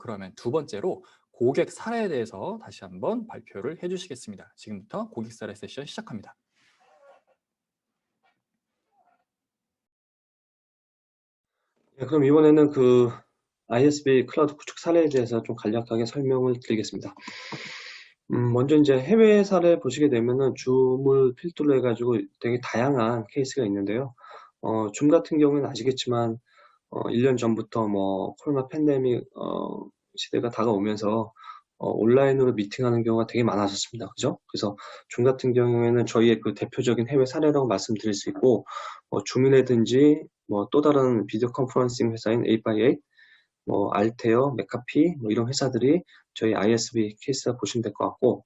그러면 두 번째로 고객 사례에 대해서 다시 한번 발표를 해주시겠습니다. 지금부터 고객 사례 세션 시작합니다. 네, 그럼 이번에는 ISB 클라우드 구축 사례에 대해서 좀 간략하게 설명을 드리겠습니다. 먼저 이제 해외 사례 보시게 되면은 줌을 필두로 해가지고 되게 다양한 케이스가 있는데요. 줌 같은 경우는 아시겠지만 1년 전부터 뭐 코로나 팬데믹 시대가 다가오면서 온라인으로 미팅하는 경우가 되게 많아졌습니다. 그죠? 그래서 줌 같은 경우에는 저희의 그 대표적인 해외 사례라고 말씀드릴 수 있고, 줌이라든지 뭐 또 다른 비디오 컨퍼런싱 회사인 8x8, 뭐 알테어, 메카피 뭐 이런 회사들이 저희 ISV 케이스라 보시면 될 것 같고,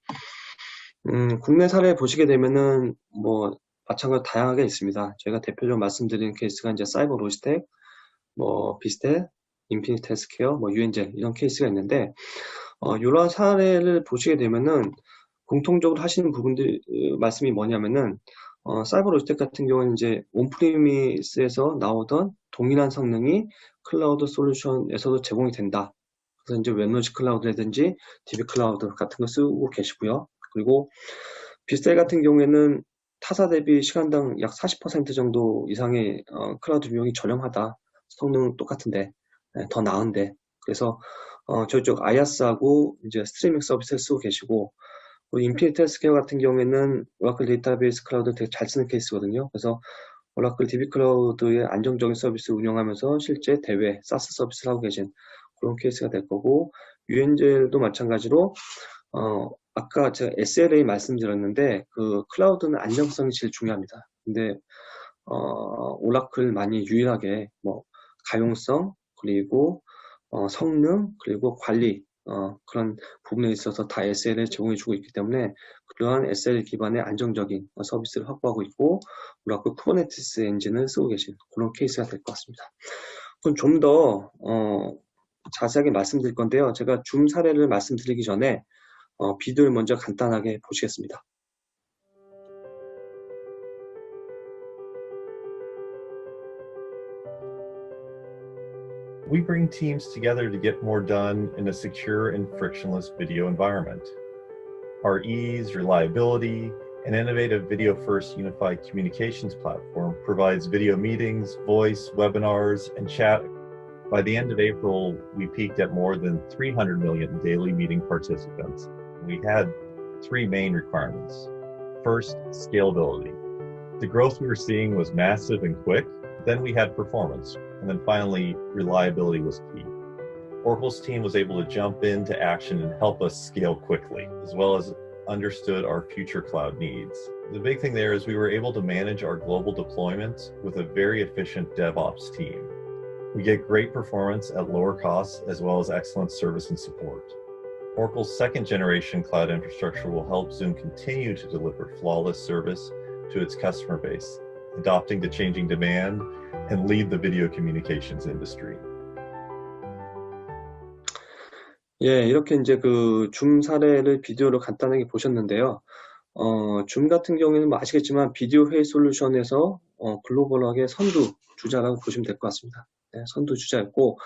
국내 사례 보시게 되면은 뭐 마찬가지로 다양하게 있습니다. 저희가 대표적으로 말씀드리는 케이스가 이제 사이버 로지텍, 뭐 비스텔, 인피니트 헬스케어, 뭐 유엔젤 이런 케이스가 있는데, 이러한 사례를 보시게 되면은 공통적으로 하시는 부분들 말씀이 뭐냐면은 사이버 로지텍 같은 경우는 이제 온프리미스에서 나오던 동일한 성능이 클라우드 솔루션에서도 제공이 된다. 그래서 이제 웹로지 클라우드라든지 DB 클라우드 같은 거 쓰고 계시고요. 그리고 비스텔 같은 경우에는 타사 대비 시간당 약 40% 정도 이상의 클라우드 비용이 저렴하다. 성능은 똑같은데 더 나은데. 그래서 저쪽 아야스하고 이제 스트리밍 서비스를 쓰고 계시고, 인피니트 헬스케어 같은 경우에는 오라클 데이터베이스 클라우드 되게 잘 쓰는 케이스거든요. 그래서 오라클 DB 클라우드의 안정적인 서비스를 운영하면서 실제 대외 사스 서비스를 하고 계신 그런 케이스가 될 거고, 유엔젤도 마찬가지로 아까 제가 SLA 말씀드렸는데 그 클라우드는 안정성이 제일 중요합니다. 근데 오라클만이 유일하게 뭐 가용성 그리고 성능 그리고 관리 그런 부분에 있어서 다 SL을 제공해 주고 있기 때문에 그러한 SL 기반의 안정적인 서비스를 확보하고 있고, 오라클 쿠버네티스 엔진을 쓰고 계신 그런 케이스가 될 것 같습니다. 그럼 좀 더 자세하게 말씀드릴 건데요. 제가 줌 사례를 말씀드리기 전에 비디오를 먼저 간단하게 보시겠습니다. We bring teams together to get more done in a secure and frictionless video environment. Our ease, reliability, and innovative video-first unified communications platform provides video meetings, voice, webinars, and chat. By the end of April, we peaked at more than 300 million daily meeting participants. We had three main requirements. First, scalability. The growth we were seeing was massive and quick. Then we had performance. And then finally, reliability was key. Oracle's team was able to jump into action and help us scale quickly, as well as understood our future cloud needs. The big thing there is we were able to manage our global deployment with a very efficient DevOps team. We get great performance at lower costs, as well as excellent service and support. Oracle's second generation cloud infrastructure will help Zoom continue to deliver flawless service to its customer base, adopting to changing demand and lead the video communications industry. 예, 이렇게 이제 그 줌 사례를 비디오로 간단하게 보셨는데요. 줌 같은 경우에는 뭐 아시겠지만 비디오 회의 솔루션에서 글로벌하게 선두주자라고 보시면 될 것 같습니다. 네, 선두주자였고,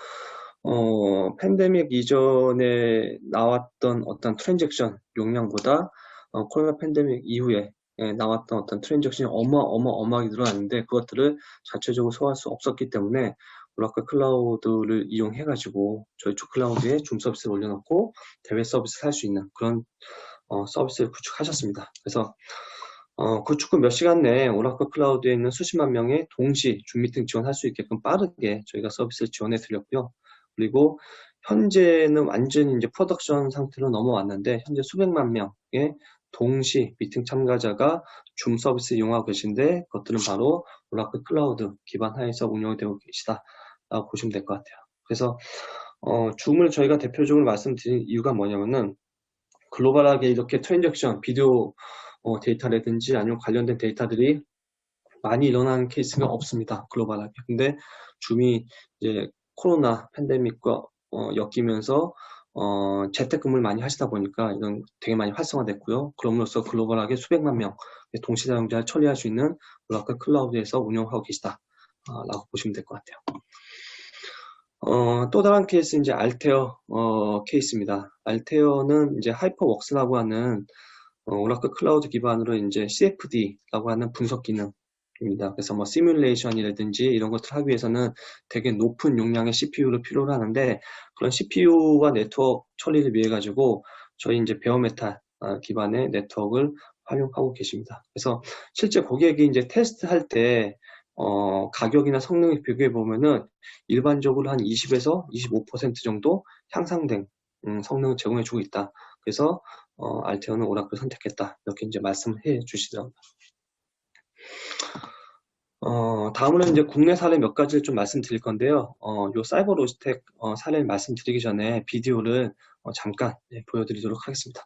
팬데믹 이전에 나왔던 어떤 트랜잭션 용량보다 코로나 팬데믹 이후에 나왔던 어떤 트랜잭션이 어마어마하게 늘어났는데, 그것들을 자체적으로 소화할 수 없었기 때문에 오라클 클라우드를 이용해가지고 저희 쪽 클라우드에 줌 서비스를 올려놓고 대외 서비스를 할 수 있는 그런 서비스를 구축하셨습니다. 그래서 구축 후 몇 시간 내에 오라클 클라우드에 있는 수십만 명의 동시 줌 미팅 지원할 수 있게끔 빠르게 저희가 서비스를 지원해 드렸고요. 그리고 현재는 완전히 이제 프로덕션 상태로 넘어왔는데, 현재 수백만 명의 동시 미팅 참가자가 줌 서비스 이용하고 계신데, 그것들은 바로 오라클 클라우드 기반 하에서 운영이 되고 계시다라고 보시면 될 것 같아요. 그래서 줌을 저희가 대표적으로 말씀드린 이유가 뭐냐면은, 글로벌하게 이렇게 트랜잭션, 비디오 데이터라든지 아니면 관련된 데이터들이 많이 일어나는 케이스가 없습니다. 글로벌하게. 근데 줌이 이제 코로나 팬데믹과 엮이면서 재택근무를 많이 하시다 보니까 이런 되게 많이 활성화됐고요. 그럼으로써 글로벌하게 수백만 명 동시 사용자를 처리할 수 있는 오라클 클라우드에서 운영하고 계시다라고 보시면 될 것 같아요. 또 다른 케이스 이제 알테어 케이스입니다. 알테어는 이제 하이퍼웍스라고 하는 오라클 클라우드 기반으로 이제 CFD라고 하는 분석 기능입니다. 그래서 뭐 시뮬레이션이라든지 이런 것들 하기 위해서는 되게 높은 용량의 CPU를 필요로 하는데, 그런 CPU와 네트워크 처리를 위해 가지고 저희 이제 베어메탈 기반의 네트워크를 활용하고 계십니다. 그래서 실제 고객이 이제 테스트할 때 가격이나 성능을 비교해 보면은 일반적으로 한 20에서 25% 정도 향상된 성능을 제공해 주고 있다. 그래서 알테어는 오라클을 선택했다. 이렇게 이제 말씀해 주시더라고요. 다음으로는 이제 국내 사례 몇 가지를 좀 말씀드릴 건데요. 요 사이버 로지텍 사례를 말씀드리기 전에 비디오를 잠깐 보여드리도록 하겠습니다.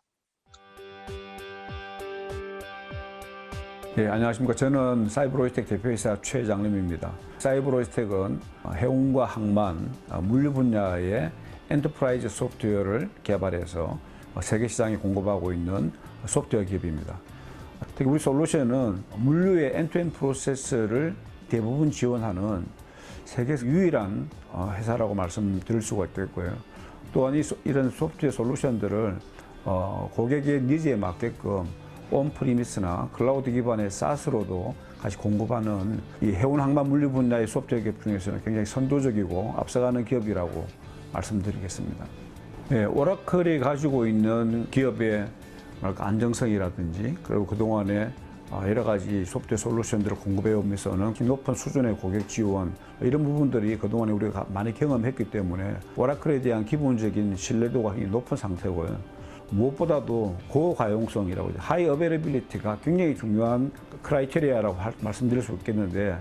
예, 안녕하십니까. 저는 사이버로지텍 대표이사 최장림입니다. 사이버로지텍은 해운과 항만, 물류 분야의 엔터프라이즈 소프트웨어를 개발해서 세계 시장에 공급하고 있는 소프트웨어 기업입니다. 특히 우리 솔루션은 물류의 엔투엔드 프로세스를 대부분 지원하는 세계에서 유일한 회사라고 말씀드릴 수가 있겠고요. 또한 이런 소프트웨어 솔루션들을 고객의 니즈에 맞게끔 온프리미스나 클라우드 기반의 SaaS로도 같이 공급하는 이 해운 항만 물류 분야의 소프트웨어 기업 중에서는 굉장히 선도적이고 앞서가는 기업이라고 말씀드리겠습니다. 네, 오라클이 가지고 있는 기업의 안정성이라든지, 그리고 그동안에 여러 가지 소프트웨어 솔루션들을 공급해 오면서는 높은 수준의 고객 지원, 이런 부분들이 그동안에 우리가 많이 경험했기 때문에 오라클에 대한 기본적인 신뢰도가 굉장히 높은 상태고요. 무엇보다도 고가용성이라고 하죠. 하이 어베이러빌리티가 굉장히 중요한 크라이테리아라고 말씀드릴 수 있겠는데,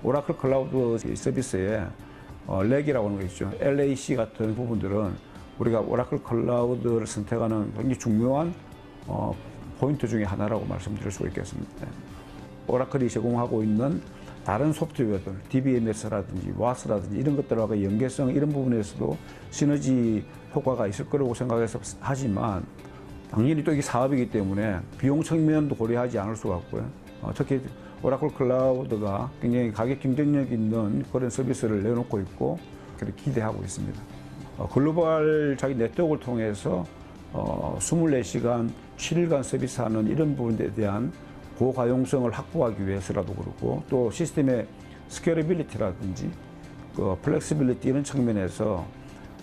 오라클 클라우드 서비스에 렉이라고 하는 거 있죠. LAC 같은 부분들은 우리가 오라클 클라우드를 선택하는 굉장히 중요한 포인트 중에 하나라고 말씀드릴 수 있겠습니다. 오라클이 제공하고 있는 다른 소프트웨어들, DBMS라든지 WAS라든지 이런 것들하고 연계성, 이런 부분에서도 시너지 효과가 있을 거라고 생각해서 하지만, 당연히 또 이게 사업이기 때문에 비용 측면도 고려하지 않을 수가 없고요. 특히 오라클 클라우드가 굉장히 가격 경쟁력 있는 그런 서비스를 내놓고 있고, 그렇게 기대하고 있습니다. 글로벌 자기 네트워크를 통해서 24시간 7일간 서비스하는 이런 부분에 대한 고가용성을 확보하기 위해서라도 그렇고, 또 시스템의 스케일러빌리티라든지 플렉시빌리티 이런 측면에서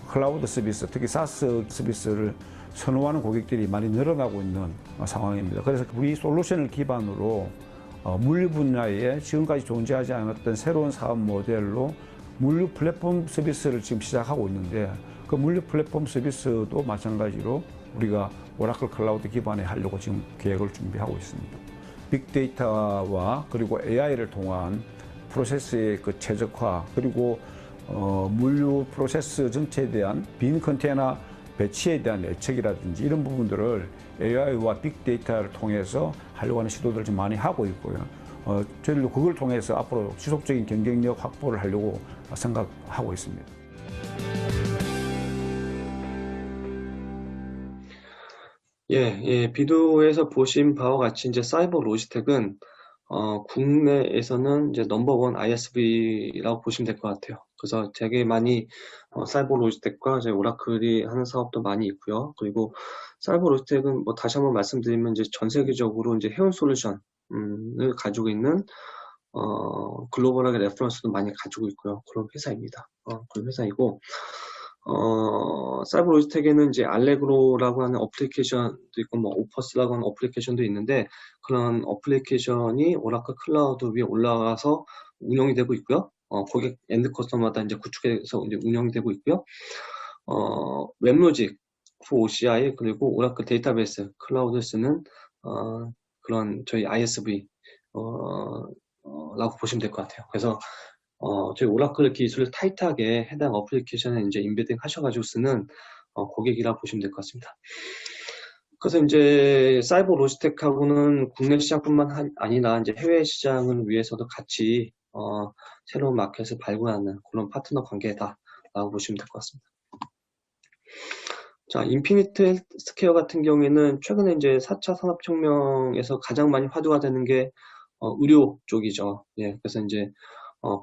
클라우드 서비스, 특히 SaaS 서비스를 선호하는 고객들이 많이 늘어나고 있는 상황입니다. 그래서 우리 솔루션을 기반으로 물류 분야에 지금까지 존재하지 않았던 새로운 사업 모델로 물류 플랫폼 서비스를 지금 시작하고 있는데, 그 물류 플랫폼 서비스도 마찬가지로 우리가 오라클 클라우드 기반에 하려고 지금 계획을 준비하고 있습니다. 빅데이터와 그리고 AI를 통한 프로세스의 그 최적화, 그리고 물류 프로세스 전체에 대한 빈 컨테이너 배치에 대한 예측이라든지 이런 부분들을 AI와 빅데이터를 통해서 하려고 하는 시도들을 좀 많이 하고 있고요. 저희도 그걸 통해서 앞으로 지속적인 경쟁력 확보를 하려고 생각하고 있습니다. 비디오에서 보신 바와 같이 이제 사이버 로지텍은 국내에서는 이제 넘버원 ISV라고 보시면 될 것 같아요. 그래서 되게 많이 사이버 로지텍과 이제 오라클이 하는 사업도 많이 있고요. 그리고 사이버 로지텍은 뭐 다시 한번 말씀드리면 이제 전 세계적으로 이제 해운 솔루션을 가지고 있는 글로벌하게 레퍼런스도 많이 가지고 있고요. 그런 회사입니다. 그런 회사이고, 사이버 로지텍에는 이제 알레그로라고 하는 어플리케이션도 있고, 뭐 오퍼스라고 하는 어플리케이션도 있는데, 그런 어플리케이션이 오라클 클라우드 위에 올라가서 운영이 되고 있고요. 고객 엔드 커스터마다 이제 구축해서 이제 운영이 되고 있고요. 웹로직, OCI, 그리고 오라클 데이터베이스 클라우드를 쓰는 그런 저희 ISV 라고 보시면 될 것 같아요. 그래서 저희 오라클 기술을 타이트하게 해당 어플리케이션에 이제 인베딩 하셔가지고 쓰는 고객이라 보시면 될 것 같습니다. 그래서 이제 사이버 로지텍하고는 국내 시장뿐만 아니라 이제 해외 시장을 위해서도 같이 새로운 마켓을 발굴하는 그런 파트너 관계다라고 보시면 될 것 같습니다. 자, 인피니트 헬스케어 같은 경우에는 최근에 이제 4차 산업혁명에서 가장 많이 화두가 되는 게 의료 쪽이죠. 그래서 이제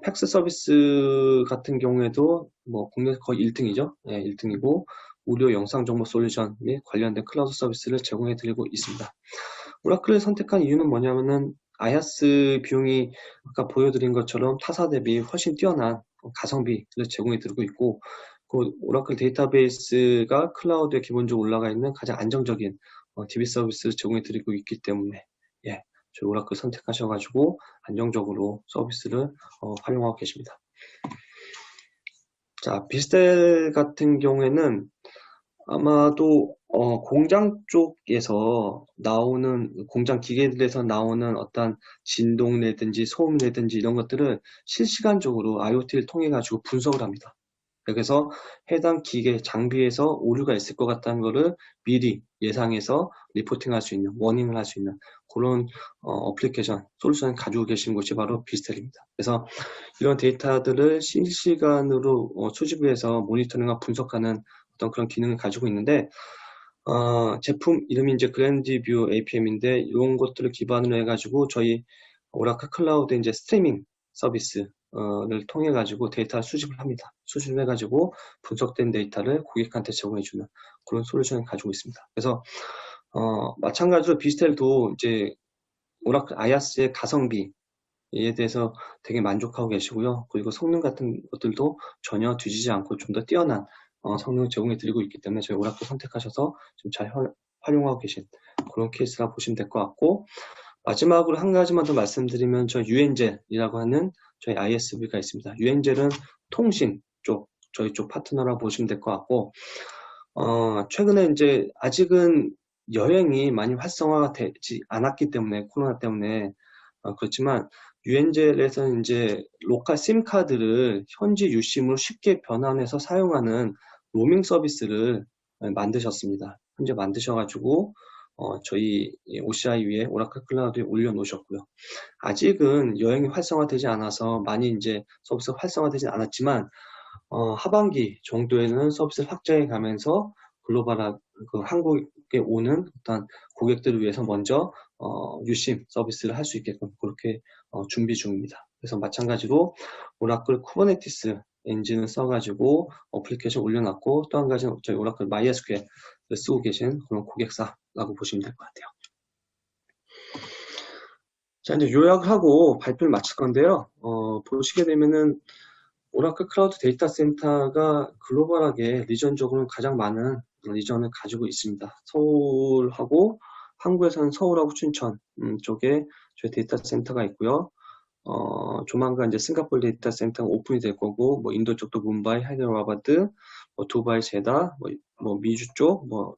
팩스 서비스 같은 경우에도 뭐 국내에서 거의 1등이죠. 예, 1등이고 무료 영상 정보 솔루션 및 관련된 클라우드 서비스를 제공해 드리고 있습니다. 오라클을 선택한 이유는 뭐냐면은 아야스 비용이 아까 보여드린 것처럼 타사 대비 훨씬 뛰어난 가성비를 제공해 드리고 있고, 그 오라클 데이터베이스가 클라우드에 기본적으로 올라가 있는 가장 안정적인 DB 서비스를 제공해 드리고 있기 때문에 예, 저희 오라클 선택하셔가지고 안정적으로 서비스를 활용하고 계십니다. 자, 비스텔 같은 경우에는 아마도 공장 쪽에서 나오는 공장 기계들에서 나오는 어떤 진동이라든지 소음이라든지 이런 것들을 실시간적으로 IoT를 통해 가지고 분석을 합니다. 그래서 해당 기계 장비에서 오류가 있을 것 같다는 것을 미리 예상해서 리포팅할 수 있는, 워닝을 할 수 있는 그런 어플리케이션 솔루션을 가지고 계신 곳이 바로 비스텔입니다. 그래서 이런 데이터들을 실시간으로 수집해서 모니터링과 분석하는 어떤 그런 기능을 가지고 있는데, 제품 이름이 이제 그랜드뷰 APM인데 이런 것들을 기반으로 해가지고 저희 오라클 클라우드 이제 스트리밍 서비스를 통해 가지고 데이터 수집을 합니다. 수집을 해가지고 분석된 데이터를 고객한테 제공해주는 그런 솔루션을 가지고 있습니다. 그래서 마찬가지로 비스텔도 이제 오라클 아야스의 가성비에 대해서 되게 만족하고 계시고요. 그리고 성능 같은 것들도 전혀 뒤지지 않고 좀 더 뛰어난 성능을 제공해 드리고 있기 때문에 저희 오라클 선택하셔서 좀 잘 활용하고 계신 그런 케이스라 보시면 될 것 같고, 마지막으로 한 가지만 더 말씀드리면 저희 유엔젤이라고 하는 저희 ISV가 있습니다. 유엔젤은 통신 쪽, 저희 쪽 파트너라고 보시면 될 것 같고, 최근에 이제 아직은 여행이 많이 활성화가 되지 않았기 때문에 코로나 때문에 그렇지만 유엔젤에서는 이제 로컬 심카드를 현지 유심으로 쉽게 변환해서 사용하는 로밍 서비스를 만드셨습니다. 현재 만드셔가지고 저희 OCI 위에 오라클 클라우드에 올려놓으셨고요. 아직은 여행이 활성화되지 않아서 많이 이제 서비스가 활성화되지 않았지만 하반기 정도에는 서비스를 확장해 가면서 글로벌한 한국에 오는 어떤 고객들을 위해서 먼저 유심 서비스를 할 수 있게끔 그렇게 준비 중입니다. 그래서 마찬가지로 오라클 쿠버네티스 엔진을 써가지고 어플리케이션 올려놨고, 또 한 가지는 저희 오라클 MySQL을 쓰고 계신 그런 고객사라고 보시면 될 것 같아요. 자, 이제 요약을 하고 발표를 마칠 건데요. 보시게 되면은 오라클 클라우드 데이터 센터가 글로벌하게 리전적으로 가장 많은 리전을 가지고 있습니다. 서울하고 한국에서는 서울하고 춘천 쪽에 저희 데이터 센터가 있고요. 조만간 이제 싱가포르 데이터 센터가 오픈이 될 거고, 뭐 인도 쪽도 뭄바이, 하이드라바드, 뭐 두바이, 제다, 뭐 미주 쪽, 뭐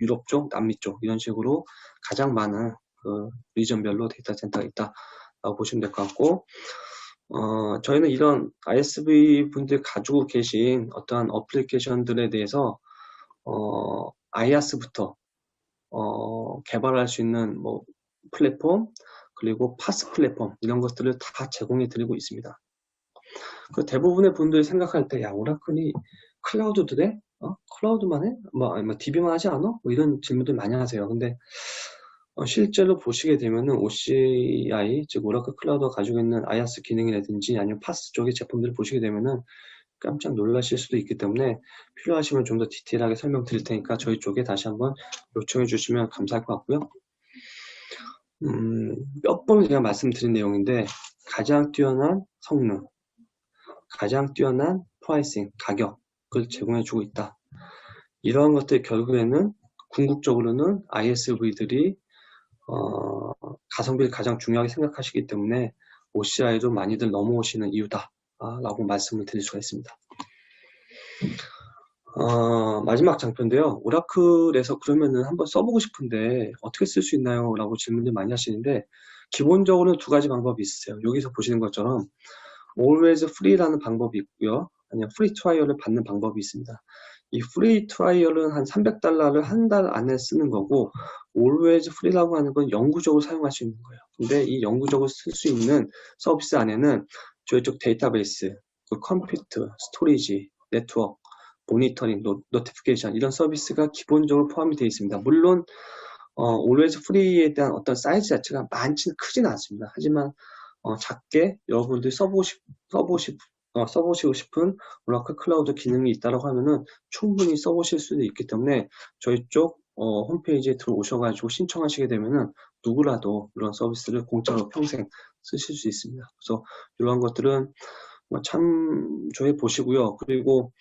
유럽 쪽, 남미 쪽 이런 식으로 가장 많은 그 리전별로 데이터 센터가 있다라고 보시면 될 것 같고, 저희는 이런 ISV 분들이 가지고 계신 어떠한 어플리케이션들에 대해서 IaaS부터 개발할 수 있는 뭐 플랫폼, 그리고 파스 플랫폼 이런 것들을 다 제공해 드리고 있습니다. 그 대부분의 분들이 생각할 때, 야, 오라클이 클라우드도 해? 클라우드만 해? 뭐 DB만 하지 않아? 뭐 이런 질문들 많이 하세요. 근데 실제로 보시게 되면은 OCI, 즉 오라클 클라우드가 가지고 있는 IaaS 기능이라든지 아니면 파스 쪽의 제품들을 보시게 되면은 깜짝 놀라실 수도 있기 때문에 필요하시면 좀 더 디테일하게 설명드릴 테니까 저희 쪽에 다시 한번 요청해 주시면 감사할 것 같고요. 몇 번 제가 말씀드린 내용인데, 가장 뛰어난 성능, 가장 뛰어난 프라이싱, 가격을 제공해 주고 있다. 이러한 것들 결국에는 궁극적으로는 ISV들이 가성비를 가장 중요하게 생각하시기 때문에 OCI로 많이들 넘어오시는 이유다 라고 말씀을 드릴 수가 있습니다. 마지막 장표인데요. 오라클에서 그러면은 한번 써보고 싶은데 어떻게 쓸 수 있나요? 라고 질문들 많이 하시는데, 기본적으로는 두 가지 방법이 있으세요. 여기서 보시는 것처럼 Always Free라는 방법이 있고요. 아니면 프리 트라이얼을 받는 방법이 있습니다. 이 프리 트라이얼은 한 $300를 한 달 안에 쓰는 거고, Always Free라고 하는 건 영구적으로 사용할 수 있는 거예요. 근데 이 영구적으로 쓸 수 있는 서비스 안에는 저희 쪽 데이터베이스, 그 컴퓨터, 스토리지, 네트워크, 모니터링, 노티피케이션 이런 서비스가 기본적으로 포함이 되어 있습니다. 물론 Always Free에 대한 어떤 사이즈 자체가 크지는 않습니다. 하지만 작게 여러분들이 써보시고 싶은 오라클 클라우드 기능이 있다라고 하면은 충분히 써보실 수도 있기 때문에 저희 쪽 홈페이지에 들어오셔가지고 신청하시게 되면은 누구라도 이런 서비스를 공짜로 평생 쓰실 수 있습니다. 그래서 이러한 것들은 참조해 보시고요. 그리고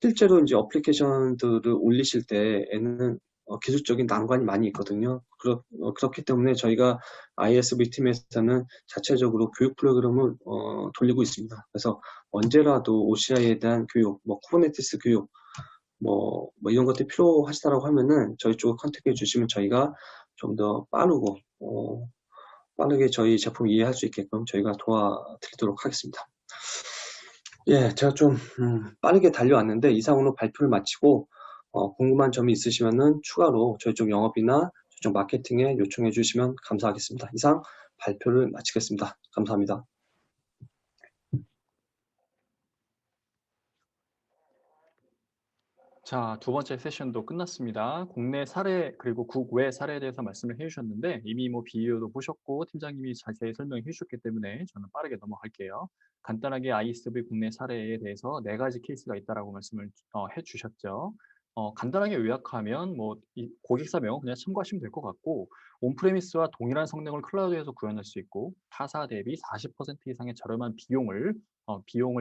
실제로 이제 어플리케이션들을 올리실 때에는 기술적인 난관이 많이 있거든요. 그렇기 때문에 저희가 ISV 팀에서는 자체적으로 교육 프로그램을 돌리고 있습니다. 그래서 언제라도 OCI에 대한 교육, 쿠버네티스 교육, 이런 것들이 필요하시다라고 하면은 저희 쪽을 컨택해 주시면 저희가 좀 더 빠르게 저희 제품 이해할 수 있게끔 저희가 도와드리도록 하겠습니다. 예, 제가 좀 빠르게 달려왔는데 이상으로 발표를 마치고 궁금한 점이 있으시면은 추가로 저희 쪽 영업이나 저희 쪽 마케팅에 요청해 주시면 감사하겠습니다. 이상 발표를 마치겠습니다. 감사합니다. 자, 두 번째 세션도 끝났습니다. 국내 사례 그리고 국외 사례에 대해서 말씀을 해주셨는데 이미 비디오도 보셨고 팀장님이 자세히 설명해 주셨기 때문에 저는 빠르게 넘어갈게요. 간단하게 ISV 국내 사례에 대해서 4가지 케이스가 있다라고 말씀을 해주셨죠. 간단하게 요약하면 이 고객사 명은 그냥 참고하시면 될 것 같고 온프레미스와 동일한 성능을 클라우드에서 구현할 수 있고 타사 대비 40% 이상의 저렴한 비용을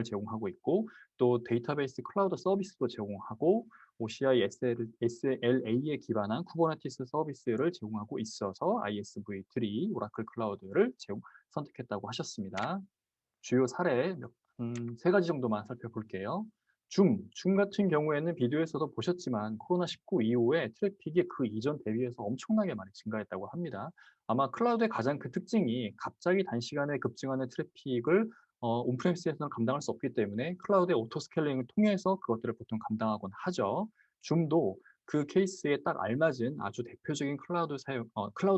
제공하고 있고 또 데이터베이스 클라우드 서비스도 제공하고 OCI SLA에 기반한 쿠버네티스 서비스를 제공하고 있어서 ISV3 오라클 클라우드를 선택했다고 하셨습니다. 주요 사례 3가지 정도만 살펴볼게요. 줌 같은 경우에는 비디오에서도 보셨지만 코로나19 이후에 트래픽이 그 이전 대비해서 엄청나게 많이 증가했다고 합니다. 아마 클라우드의 가장 큰 특징이 갑자기 단시간에 급증하는 트래픽을 온프레미스에서는 감당할 수 없기 때문에 클라우드의 오토스케일링을 통해서 그것들을 보통 감당하곤 하죠. 줌도 그 케이스에 딱 알맞은 아주 대표적인 클라우드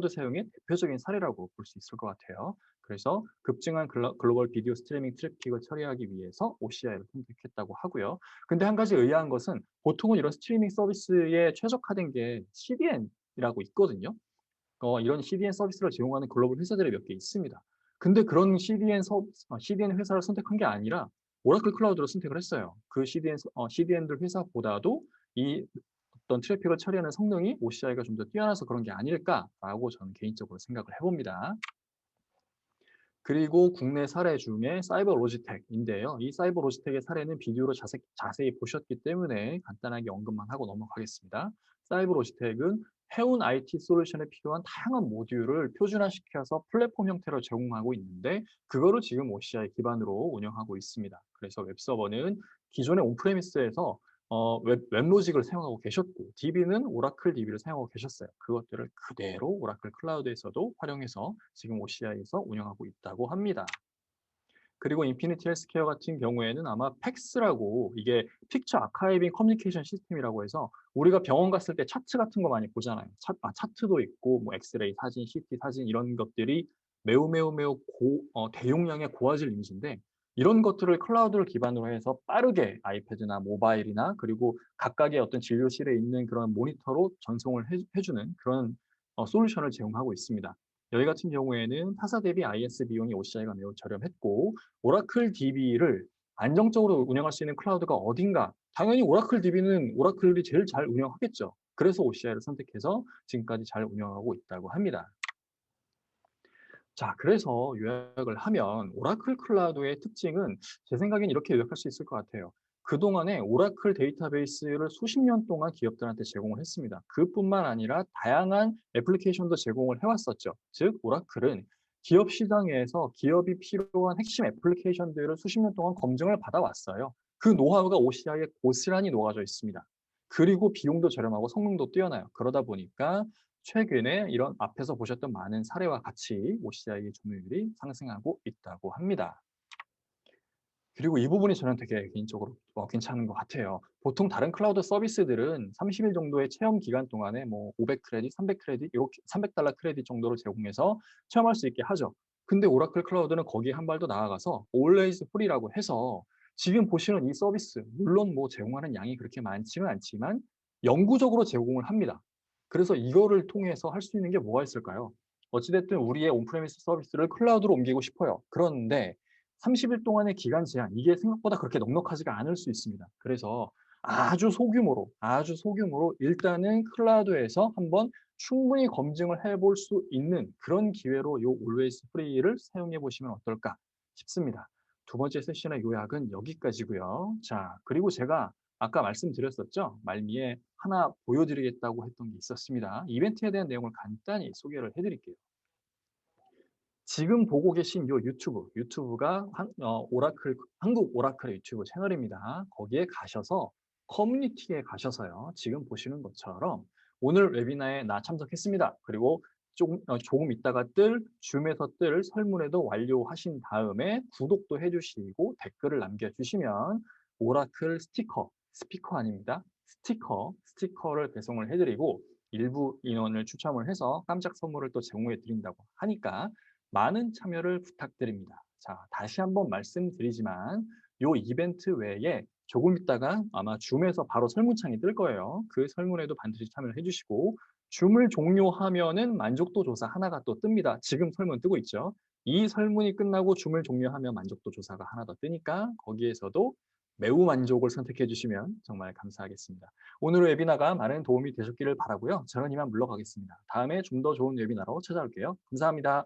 사용의 대표적인 사례라고 볼 수 있을 것 같아요. 그래서 급증한 글로벌 비디오 스트리밍 트래픽을 처리하기 위해서 OCI를 선택했다고 하고요. 근데 한 가지 의아한 것은 보통은 이런 스트리밍 서비스에 최적화된 게 CDN이라고 있거든요. 이런 CDN 서비스를 제공하는 글로벌 회사들이 몇 개 있습니다. 근데 그런 CDN 회사를 선택한 게 아니라 오라클 클라우드를 선택을 했어요. 그 CDN들 회사보다도 이 어떤 트래픽을 처리하는 성능이 OCI가 좀 더 뛰어나서 그런 게 아닐까라고 저는 개인적으로 생각을 해봅니다. 그리고 국내 사례 중에 사이버 로지텍인데요. 이 사이버 로지텍의 사례는 비디오로 자세히 보셨기 때문에 간단하게 언급만 하고 넘어가겠습니다. 사이버 로지텍은 해운 IT 솔루션에 필요한 다양한 모듈을 표준화시켜서 플랫폼 형태로 제공하고 있는데 그거를 지금 OCI 기반으로 운영하고 있습니다. 그래서 웹서버는 기존의 온프레미스에서 웹로직을 사용하고 계셨고 DB는 오라클 DB를 사용하고 계셨어요. 그것들을 그대로 오라클 클라우드에서도 활용해서 지금 OCI에서 운영하고 있다고 합니다. 그리고 인피니티 헬스케어 같은 경우에는 아마 팩스라고 이게 픽처 아카이빙 커뮤니케이션 시스템이라고 해서 우리가 병원 갔을 때 차트 같은 거 많이 보잖아요. 차트도 있고 엑스레이 사진, CT 사진 이런 것들이 매우 대용량의 고화질 이미지인데 이런 것들을 클라우드를 기반으로 해서 빠르게 아이패드나 모바일이나 그리고 각각의 어떤 진료실에 있는 그런 모니터로 전송을 해주는 그런 솔루션을 제공하고 있습니다. 여기 같은 경우에는 타사 대비 IS 비용이 OCI가 매우 저렴했고 오라클 DB를 안정적으로 운영할 수 있는 클라우드가 어딘가? 당연히 오라클 DB는 오라클이 제일 잘 운영하겠죠. 그래서 OCI를 선택해서 지금까지 잘 운영하고 있다고 합니다. 자, 그래서 요약을 하면 오라클 클라우드의 특징은 제 생각엔 이렇게 요약할 수 있을 것 같아요. 그동안에 오라클 데이터베이스를 수십 년 동안 기업들한테 제공을 했습니다. 그뿐만 아니라 다양한 애플리케이션도 제공을 해왔었죠. 즉, 오라클은 기업 시장에서 기업이 필요한 핵심 애플리케이션들을 수십 년 동안 검증을 받아왔어요. 그 노하우가 OCI에 고스란히 녹아져 있습니다. 그리고 비용도 저렴하고 성능도 뛰어나요. 그러다 보니까 최근에 이런 앞에서 보셨던 많은 사례와 같이 OCI의 점유율이 상승하고 있다고 합니다. 그리고 이 부분이 저는 되게 개인적으로 괜찮은 것 같아요. 보통 다른 클라우드 서비스들은 30일 정도의 체험 기간 동안에 500크레딧, 300크레딧, 이렇게 $300 크레딧 정도로 제공해서 체험할 수 있게 하죠. 근데 오라클 클라우드는 거기에 한 발 더 나아가서 Always Free라고 해서 지금 보시는 이 서비스, 물론 제공하는 양이 그렇게 많지는 않지만 영구적으로 제공을 합니다. 그래서 이거를 통해서 할 수 있는 게 뭐가 있을까요? 어찌됐든 우리의 온프레미스 서비스를 클라우드로 옮기고 싶어요. 그런데 30일 동안의 기간 제한, 이게 생각보다 그렇게 넉넉하지가 않을 수 있습니다. 그래서 아주 소규모로 일단은 클라우드에서 한번 충분히 검증을 해볼 수 있는 그런 기회로 요 Always Free를 사용해 보시면 어떨까 싶습니다. 두 번째 세션의 요약은 여기까지고요. 자, 그리고 제가 아까 말씀드렸었죠. 말미에 하나 보여드리겠다고 했던 게 있었습니다. 이벤트에 대한 내용을 간단히 소개를 해드릴게요. 지금 보고 계신 요 유튜브가 한국 오라클의 유튜브 채널입니다. 거기에 가셔서 커뮤니티에 가셔서요. 지금 보시는 것처럼 오늘 웨비나에 나 참석했습니다. 그리고 조금 있다가 줌에서 뜰 설문회도 완료하신 다음에 구독도 해주시고 댓글을 남겨주시면 오라클 스티커 아닙니다. 스티커를 배송을 해드리고 일부 인원을 추첨을 해서 깜짝 선물을 또 제공해 드린다고 하니까 많은 참여를 부탁드립니다. 자, 다시 한번 말씀드리지만 이 이벤트 외에 조금 있다가 아마 줌에서 바로 설문창이 뜰 거예요. 그 설문에도 반드시 참여를 해주시고 줌을 종료하면은 만족도 조사 하나가 또 뜹니다. 지금 설문 뜨고 있죠. 이 설문이 끝나고 줌을 종료하면 만족도 조사가 하나 더 뜨니까 거기에서도 매우 만족을 선택해 주시면 정말 감사하겠습니다. 오늘 웨비나가 많은 도움이 되셨기를 바라고요. 저는 이만 물러가겠습니다. 다음에 좀 더 좋은 웨비나로 찾아올게요. 감사합니다.